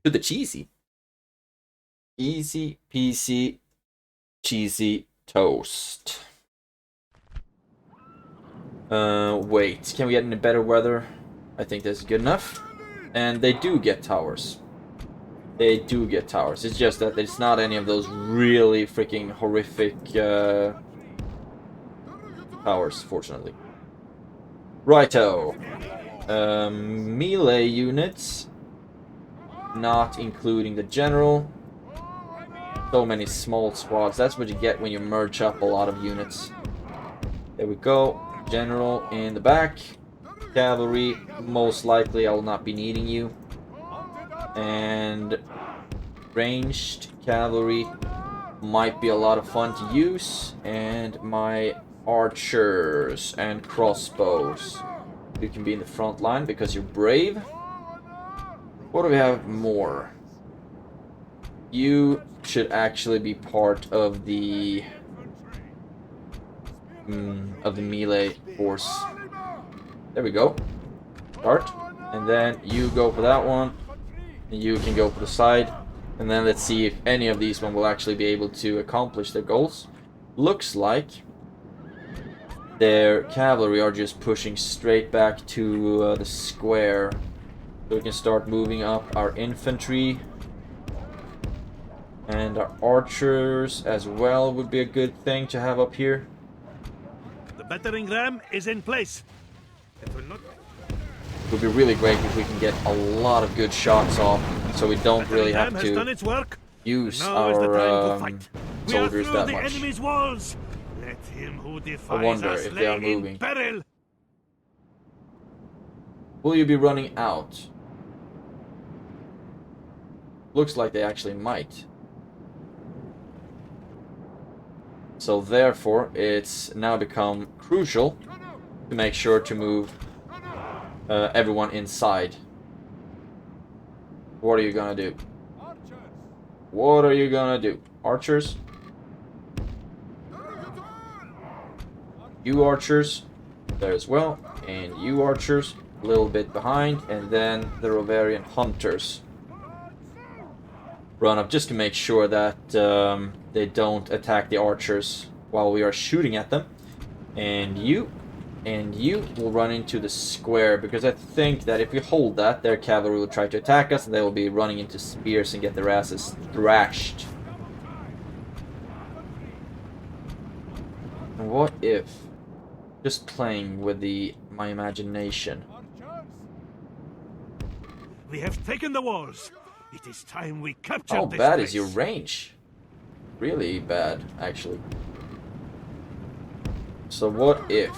To the cheesy. Easy peasy, cheesy toast. Wait, can we get any better weather? I think this is good enough. And they do get towers. They do get towers. It's just that it's not any of those really freaking horrific towers, fortunately. Righto. Melee units. Not including the general. So many small squads. That's what you get when you merge up a lot of units. There we go. General in the back. Cavalry, most likely I will not be needing you. And ranged cavalry might be a lot of fun to use. And my archers and crossbows. You can be in the front line because you're brave. What do we have more? You should actually be part of the melee force. There we go. Start. And then you go for that one. And you can go for the side. And then let's see if any of these one will actually be able to accomplish their goals. Looks like their cavalry are just pushing straight back to the square. So we can start moving up our infantry. And our archers as well would be a good thing to have up here. The battering ram is in place. It will not... It would be really great if we can get a lot of good shots off, so we don't really have has done to its work. use Now is the time to our fight. We are soldiers through that the much. enemy's walls. Let him who defies wonder us if they are lay in moving. peril. Will you be running out? Looks like they actually might. So therefore, it's now become crucial to make sure to move everyone inside. What are you gonna do? What are you gonna do? Archers? You archers, there as well. And you archers, a little bit behind. And then the Rovarian hunters run up just to make sure that they don't attack the archers while we are shooting at them. And you will run into the square, because I think that if we hold that, their cavalry will try to attack us and they will be running into spears and get their asses thrashed. And what if, just playing with my imagination, We have taken the walls. It is time we capture how this bad place. is your range? Really bad, actually. So what if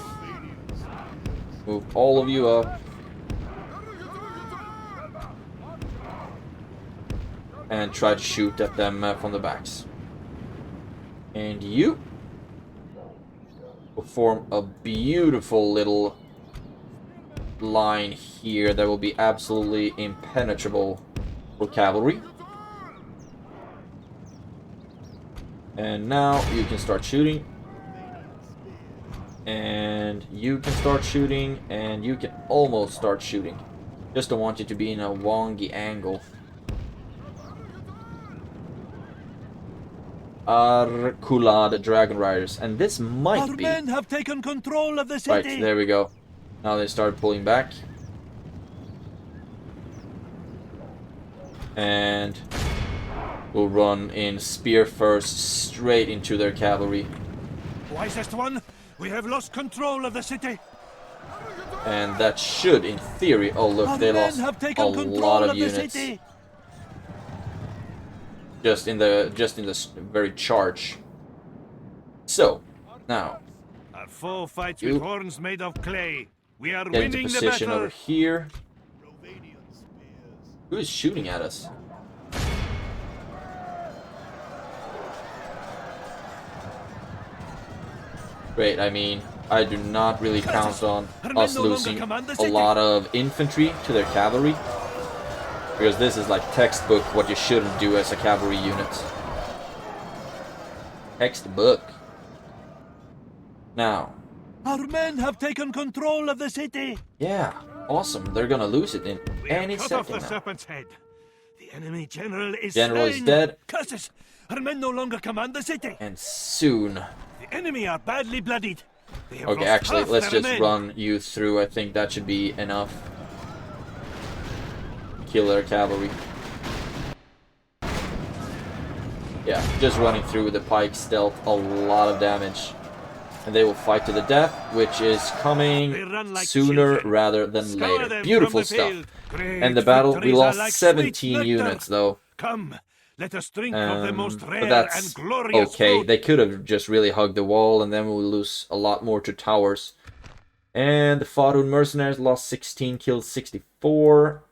move all of you up and try to shoot at them from the backs. And you will form a beautiful little line here that will be absolutely impenetrable for cavalry. And now you can start shooting. And you can start shooting. And you can almost start shooting. Just don't want you to be in a wonky angle. ARULAD Dragon Riders. And this might Our be... men have taken control of the city. Right, there we go. Now they start pulling back. And we'll run in spear first straight into their cavalry. Wisest one, we have lost control of the city. And that should, in theory... Oh, look, Our they men lost have a taken control lot of the units. city. Just in the very charge. So, now... Our foe fights You with horns made of clay. We are get into winning the position battle. over here. Who is shooting at us? Great, I mean, I do not really count on us losing a lot of infantry to their cavalry. Because this is like textbook what you shouldn't do as a cavalry unit. Textbook. Now. Our men have taken control of the city. Yeah, awesome. They're gonna lose it in We any have cut off second the now. serpent's head. The enemy general is General is slain. dead. Curses! Our men no longer command the city. And soon. The enemy are badly bloodied. They have Okay, lost actually, half let's their just men. run you through. I think that should be enough. Kill their cavalry. Yeah, just running through with the pikes dealt a lot of damage. And they will fight to the death, which is They coming run like sooner children. rather than Scour later. them Beautiful from the stuff. field. Great And the battle, we victories are lost like 17 sweet nectar. units though. Come, let us drink of the most But rare that's and glorious okay. fruit. They could have just really hugged the wall, and then we'll lose a lot more to towers. And the Faerûn mercenaries lost 16, killed 64.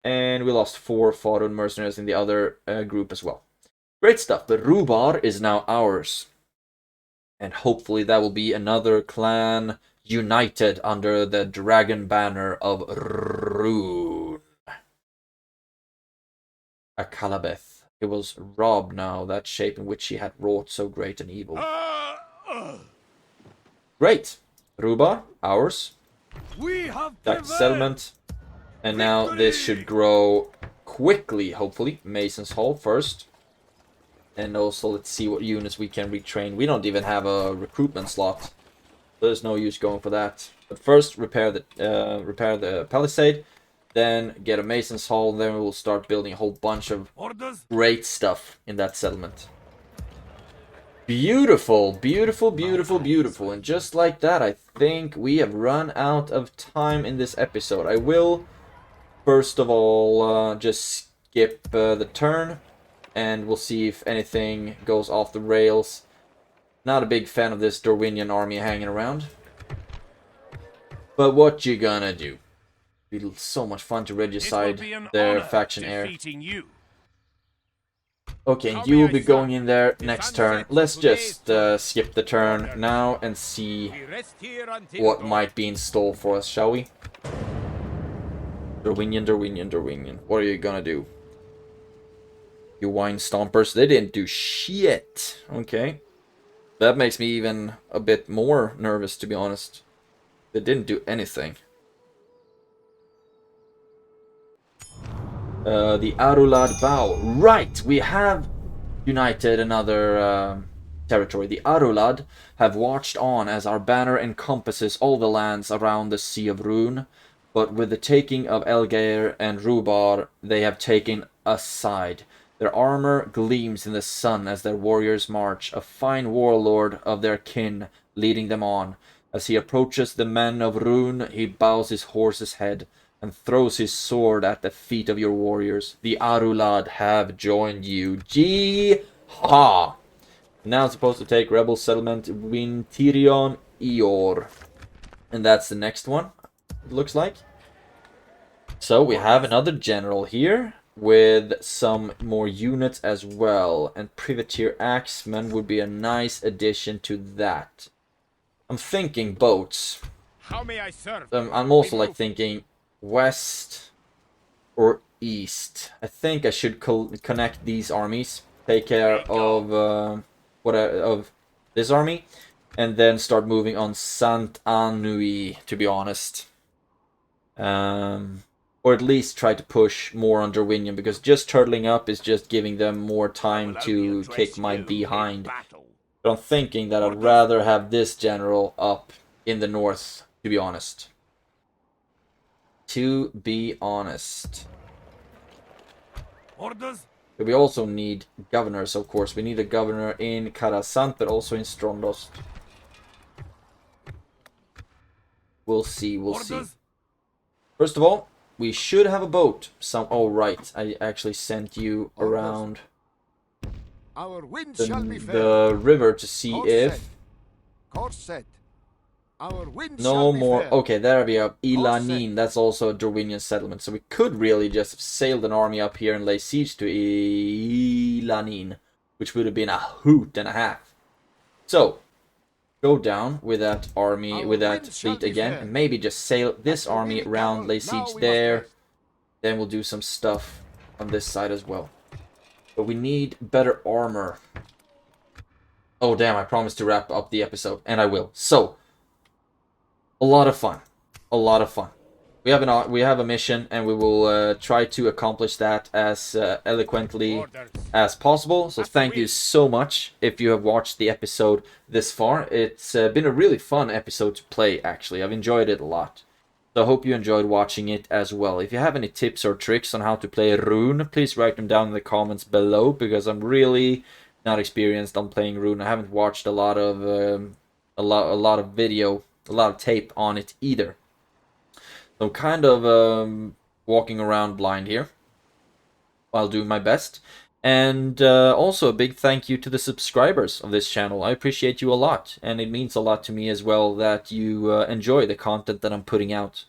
And we lost 4 Faerûn mercenaries in the other group as well. Great stuff. The Rhubarb is now ours. And hopefully that will be another clan united under the dragon banner of Rhûn. Akalabeth. It was robbed now, that shape in which he had wrought so great an evil. Great! Rhubarb, ours. We have That settlement. And now this should grow quickly, hopefully. Mason's Hall first. And also, let's see what units we can retrain. We don't even have a recruitment slot. There's no use going for that. But first, repair the palisade, then get a mason's hall, then we will start building a whole bunch of Orders? great stuff in that settlement. Beautiful, beautiful, beautiful, beautiful. And just like that, I think we have run out of time in this episode. I will, first of all, just skip the turn, and we'll see if anything goes off the rails. Not a big fan of this Dorwinian army hanging around. But what you gonna do? It'll be so much fun to regicide their faction heir. You. Okay, you will be going in there next turn. Let's just skip the turn now and see what might be in store for us, shall we? Dorwinian, Dorwinian, Dorwinian. What are you gonna do? You wine stompers, they didn't do shit. Okay. That makes me even a bit more nervous, to be honest. They didn't do anything. The ARULAD bow. Right, we have united another territory. The ARULAD have watched on as our banner encompasses all the lands around the Sea of Rhûn. But with the taking of Elgair and Rhubar, they have taken a side. Their armor gleams in the sun as their warriors march, a fine warlord of their kin leading them on. As he approaches the men of Rhûn, he bows his horse's head and throws his sword at the feet of your warriors. The ARULAD have joined you. Jee-ha! Now it's supposed to take rebel settlement Wintirion Eor. And that's the next one, it looks like. So we have another general here, with some more units as well, and privateer axemen would be a nice addition to that. I'm thinking boats. How may I serve? I'm also like thinking west or east. I think I should connect these armies, take care of of this army, and then start moving on Sant Anui, to be honest. Or at least try to push more on Dorwinian, because just turtling up is just giving them more time to kick my behind. But I'm thinking that I'd rather have this general up in the north, to be honest. To be honest. Orders? But we also need governors, of course. We need a governor in Karasant, but also in Strondost. We'll see, we'll see. First of all, we should have a boat. Oh, right. I actually sent you around Our wind shall be fair. the river to see Course if... set. Course set. Our wind No shall be more... fair. Okay, there we have Ilanin. That's also a Dorwinian settlement. So we could really just have sailed an army up here and lay siege to Ilanin, which would have been a hoot and a half. So, go down with that army, with that fleet again, and maybe just sail this army around, lay siege there. Then we'll do some stuff on this side as well. But we need better armor. Oh damn, I promised to wrap up the episode, and I will. So, a lot of fun. A lot of fun. We have a mission, and we will try to accomplish that as eloquently as possible. So thank you so much if you have watched the episode this far. It's been a really fun episode to play, actually. I've enjoyed it a lot. So I hope you enjoyed watching it as well. If you have any tips or tricks on how to play Rhûn, please write them down in the comments below, because I'm really not experienced on playing Rhûn. I haven't watched a lot of video, a lot of tape on it either. So I'm kind of walking around blind here while doing my best. And also a big thank you to the subscribers of this channel. I appreciate you a lot, and it means a lot to me as well that you enjoy the content that I'm putting out.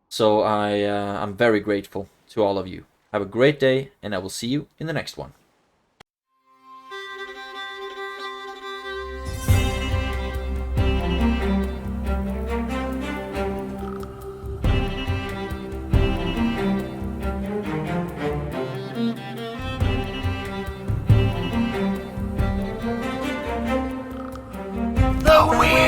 So I'm very grateful to all of you. Have a great day, and I will see you in the next one. The wind